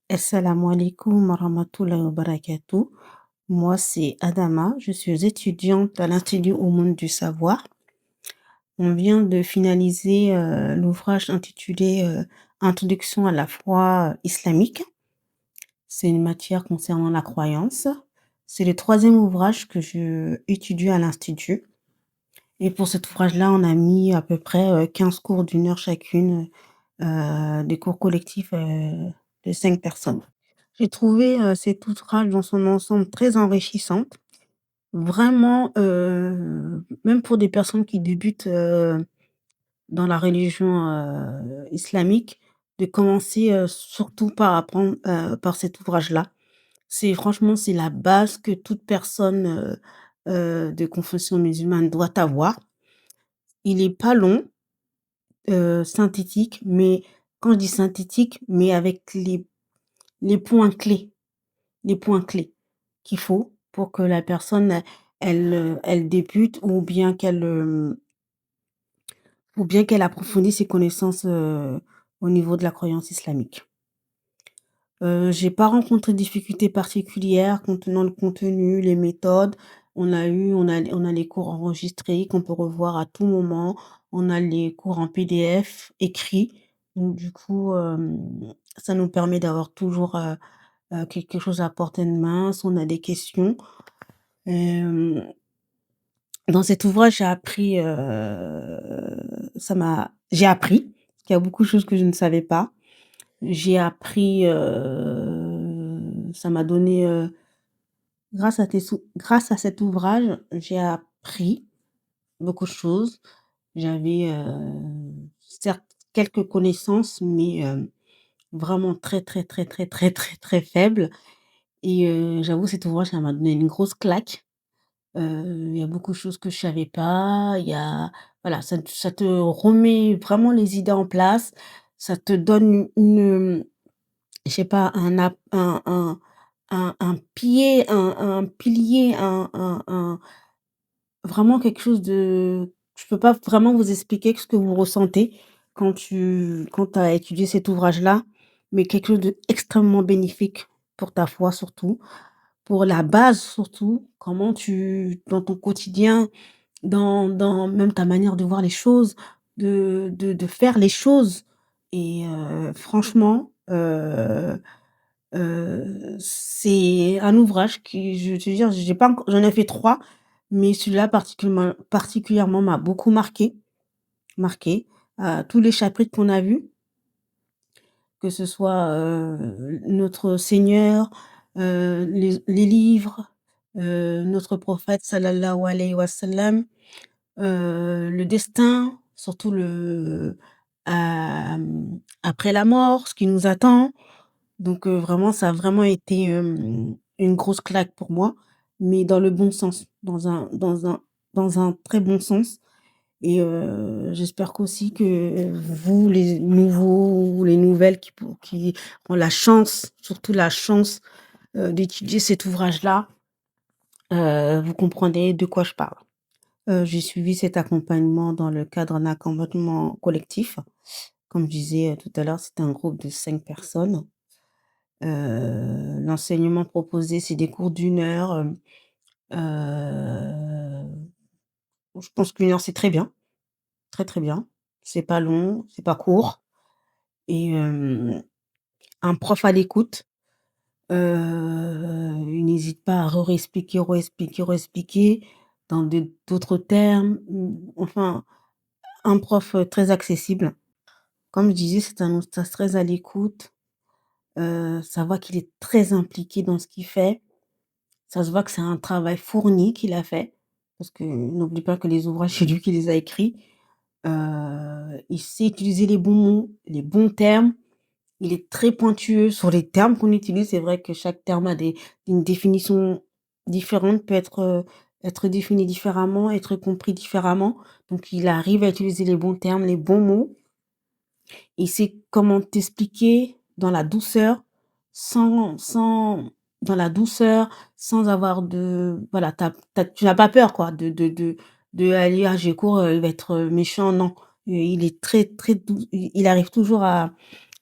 Assalamu alaikum wa rahmatullahi wa barakatuh. Moi, c'est Adama, je suis étudiante à l'Institut au monde du savoir. On vient de finaliser, l'ouvrage intitulé, Introduction à la foi islamique. C'est une matière concernant la croyance. C'est le troisième ouvrage que je étudie à l'institut et pour cet ouvrage-là, on a mis à peu près, 15 cours d'une heure chacune, des cours collectifs, de 5 personnes. J'ai trouvé, cet ouvrage dans son ensemble très enrichissant. Vraiment, même pour des personnes qui débutent, dans la religion, islamique, de commencer, surtout par apprendre, par cet ouvrage-là. C'est franchement, c'est la base que toute personne, de confession musulmane doit avoir. Il est pas long, synthétique, mais quand je dis synthétique, mais avec les points clés. Les points clés qu'il faut pour que la personne, elle débute ou bien qu'elle approfondisse ses connaissances, au niveau de la croyance islamique. J'ai pas rencontré de difficultés particulières contenant le contenu, les méthodes. On a les cours enregistrés qu'on peut revoir à tout moment. On a les cours en PDF écrits. Donc du coup, ça nous permet d'avoir toujours, quelque chose à portée de main si on a des questions. Hem, dans cet ouvrage, j'ai appris, parce qu'il y a beaucoup de choses que je ne savais pas. J'ai appris, ça m'a donné, grâce à cet ouvrage, j'ai appris beaucoup de choses. J'avais, certes quelques connaissances, mais, vraiment très, très, très, très, très, très, très faibles et j'avoue cet ouvrage, ça m'a donné une grosse claque. Il y a beaucoup de choses que je savais pas, il y a voilà, ça te remet vraiment les idées en place, ça te donne je sais pas, un pied, un pilier, vraiment quelque chose de je peux pas vraiment vous expliquer ce que vous ressentez quand tu as étudié cet ouvrage-là, mais quelque chose d'extrêmement bénéfique pour ta foi surtout, pour la base surtout, comment tu dans ton quotidien, dans même ta manière de voir les choses, de faire les choses et franchement, c'est un ouvrage qui je vais te dire, j'ai pas enc j'en ai fait 3, mais celui-là particulièrement m'a beaucoup marqué. Tous les chapitres qu'on a vus, que ce soit, notre Seigneur, les livres, notre prophète sallallahu alayhi wa sallam, le destin, surtout après la mort, ce qui nous attend. Donc vraiment, ça a vraiment été, une grosse claque pour moi, mais dans le bon sens, dans un très bon sens et j'espère qu'aussi que vous, les nouveaux ou les nouvelles qui ont la chance, surtout la chance, d'étudier cet ouvrage-là, vous comprenez de quoi je parle. J'ai suivi cet accompagnement dans le cadre d'un accompagnement collectif. Comme je disais, tout à l'heure, c'était un groupe de 5 personnes. L'enseignement proposé, c'est des cours d'une heure, je pense qu'1 heure, c'est très bien, très, très bien. C'est pas long, c'est pas court et un prof à l'écoute, il n'hésite pas à re-expliquer, re-expliquer, re-expliquer dans d'autres termes, enfin, un prof, très accessible. Comme je disais, c'est un ustaz très à l'écoute, ça voit qu'il est très impliqué dans ce qu'il fait. Ça se voit que c'est un travail fourni qu'il a fait, parce que n'oublie pas que les ouvrages, c'est lui qui les a écrits. Il sait utiliser les bons mots, les bons termes. Il est très pointueux sur les termes qu'on utilise. C'est vrai que chaque terme a une définition différente, peut être défini différemment, être compris différemment. Donc il arrive à utiliser les bons termes, les bons mots. Il sait comment t'expliquer dans la douceur, sans dans la douceur, sans avoir de voilà, tu n'as pas peur quoi de aller: «Ah j'ai cours, il va être, méchant», non. Il est très, très doux, il arrive toujours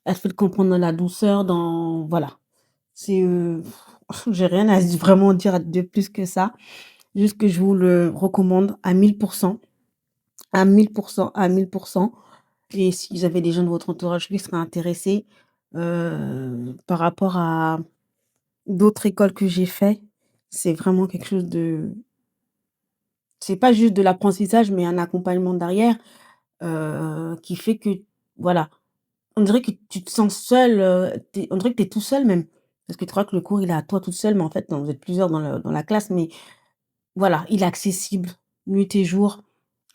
elle fait le comprendre dans la douceur, dans voilà. C'est, j'ai rien à vraiment dire de plus que ça. Juste que je vous le recommande à 1000%, à 1000%, à 1000%. Et si vous avez des gens de votre entourage qui seraient intéressés, par rapport à d'autres écoles que j'ai fait, c'est vraiment quelque chose de c'est pas juste de l'apprentissage, mais un accompagnement derrière, qui fait que voilà, on dirait que tu te sens seul, on dirait que tu es tout seul même. Parce que tu crois que le cours il est à toi toute seule, mais en fait non, vous êtes plusieurs dans la classe, mais voilà, il est accessible nuit et jour,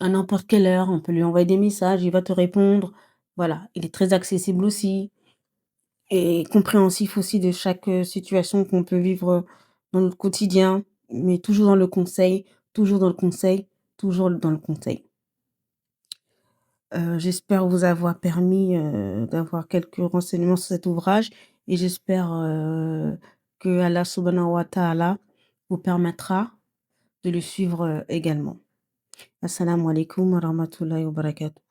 à n'importe quelle heure. On peut lui envoyer des messages, il va te répondre. Voilà, il est très accessible aussi et compréhensif aussi de chaque, situation qu'on peut vivre, dans notre quotidien, mais toujours dans le conseil, toujours dans le conseil, toujours dans le conseil. J'espère vous avoir permis, d'avoir quelques renseignements sur cet ouvrage et j'espère, que Allah Subhanahu wa Ta'ala vous permettra de le suivre, également. Assalamu alaikum wa rahmatullahi wa barakatuh.